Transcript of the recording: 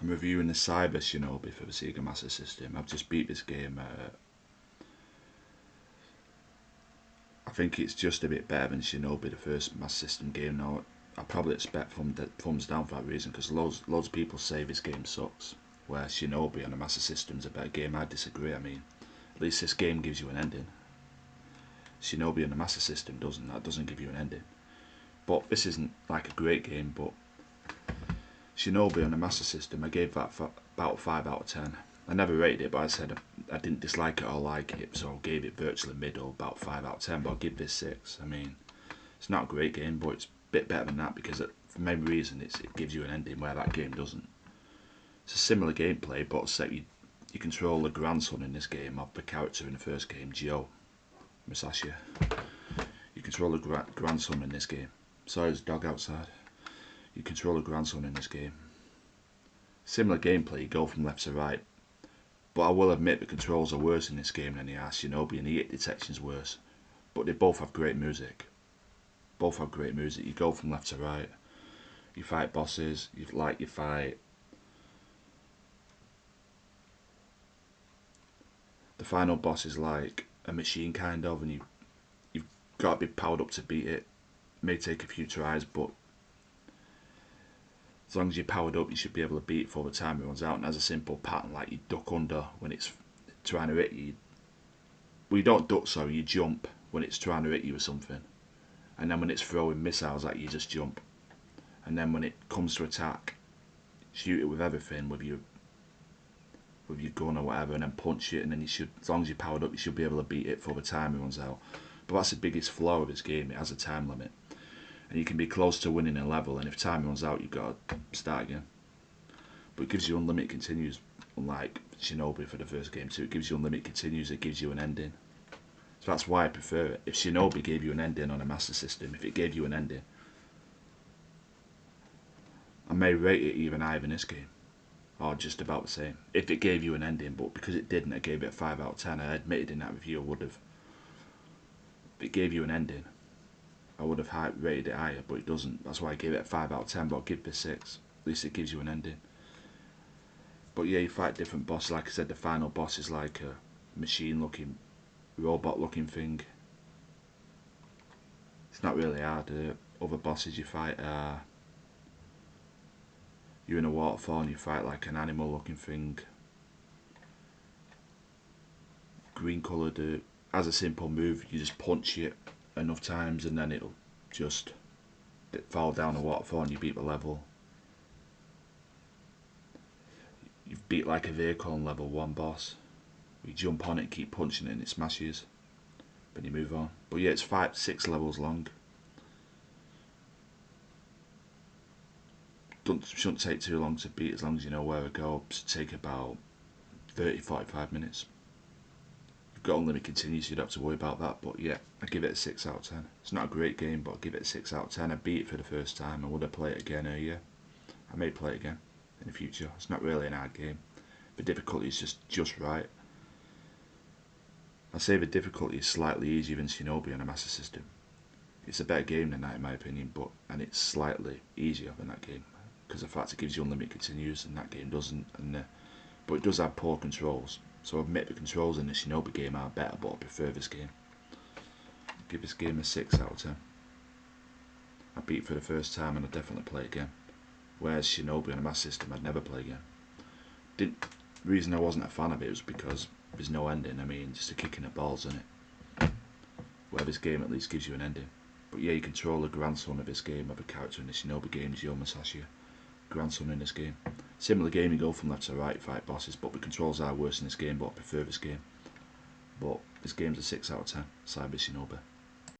I'm reviewing the Cyber Shinobi for the Sega Master System. I've just beat this game. I think it's just a bit better than Shinobi, the first Master System game. Now, I probably expect thumbs down for that reason, because loads of people say this game sucks, where Shinobi on the Master System's a better game. I disagree. I mean, at least this game gives you an ending. Shinobi on the Master System doesn't. That doesn't give you an ending. But this isn't like a great game, but Shinobi on the Master System, I gave that about 5 out of 10. I never rated it, but I said I didn't dislike it or like it, so I gave it virtually middle, about 5 out of 10, but I'll give this 6. I mean, it's not a great game, but it's a bit better than that, because for maybe reason it gives you an ending where that game doesn't. It's a similar gameplay, but except you control the grandson in this game of the character in the first game, Joe Musashi. You control the grandson in this game. Sorry, there's a dog outside. You control a grandson in this game. Similar gameplay, you go from left to right. But I will admit the controls are worse in this game than they are Shinobi, and the hit detection's worse. But they both have great music. Both have great music. You go from left to right. You fight bosses. You fight. The final boss is like a machine kind of, and you've got to be powered up to beat it. May take a few tries, but as long as you're powered up, you should be able to beat it before the timer runs out. And has a simple pattern, like you duck under when it's trying to hit you. Well, you don't duck, sorry, you jump when it's trying to hit you or something. And then when it's throwing missiles at you, just jump. And then when it comes to attack, shoot it with everything, with your gun or whatever, and then punch it. And then you should, as long as you're powered up, you should be able to beat it before the timer runs out. But that's the biggest flaw of this game. It has a time limit. And you can be close to winning a level, and if time runs out, you've got to start again. But it gives you unlimited continues, unlike Shinobi for the first game too. It gives you unlimited continues, it gives you an ending. So that's why I prefer it. If Shinobi gave you an ending on a Master System, if it gave you an ending, I may rate it even higher than this game, or just about the same. If it gave you an ending, but because it didn't, I gave it a 5 out of 10. I admitted in that review I would have. If it gave you an ending, I would have rated it higher, but it doesn't. That's why I gave it a 5 out of 10, but I'll give it a 6. At least it gives you an ending. But yeah, you fight different bosses. Like I said, the final boss is like a machine-looking, robot-looking thing. It's not really hard. Other bosses you fight are... You're in a waterfall and you fight like an animal-looking thing. Green coloured. As a simple move, you just punch it enough times and then it'll just fall down the waterfall and you beat the level. You've beat like a vehicle on level 1 boss. You jump on it, keep punching it and it smashes. Then you move on. But yeah, it's 6 levels long. Shouldn't take too long to beat as long as you know where to go. It should take about 30-45 minutes. You've got unlimited continues, so you don't have to worry about that. But yeah, I give it a 6 out of 10. It's not a great game, but I give it a 6 out of 10. I beat it for the first time. I would have played it again yeah. I may play it again in the future. It's not really an hard game. The difficulty is just right. I say the difficulty is slightly easier than Shinobi on a Master System. It's a better game than that in my opinion, and it's slightly easier than that game because of the fact it gives you unlimited continues and that game doesn't. But it does have poor controls. So I admit the controls in the Shinobi game are better, but I prefer this game. I'll give this game a 6 out of 10. I beat it for the first time and I'd definitely play it again. Whereas Shinobi on a Master System I'd never play again. The reason I wasn't a fan of it was because there's no ending. I mean, just a kick in the balls, isn't it? Where this game at least gives you an ending. But yeah, you control the grandson of this game of a character in the Shinobi game, Joe Musashi. Grandson in this game. Similar game, you go from left to right, fight bosses, but the controls are worse in this game, but I prefer this game. But this game's a 6 out of 10, Cyber Shinobi.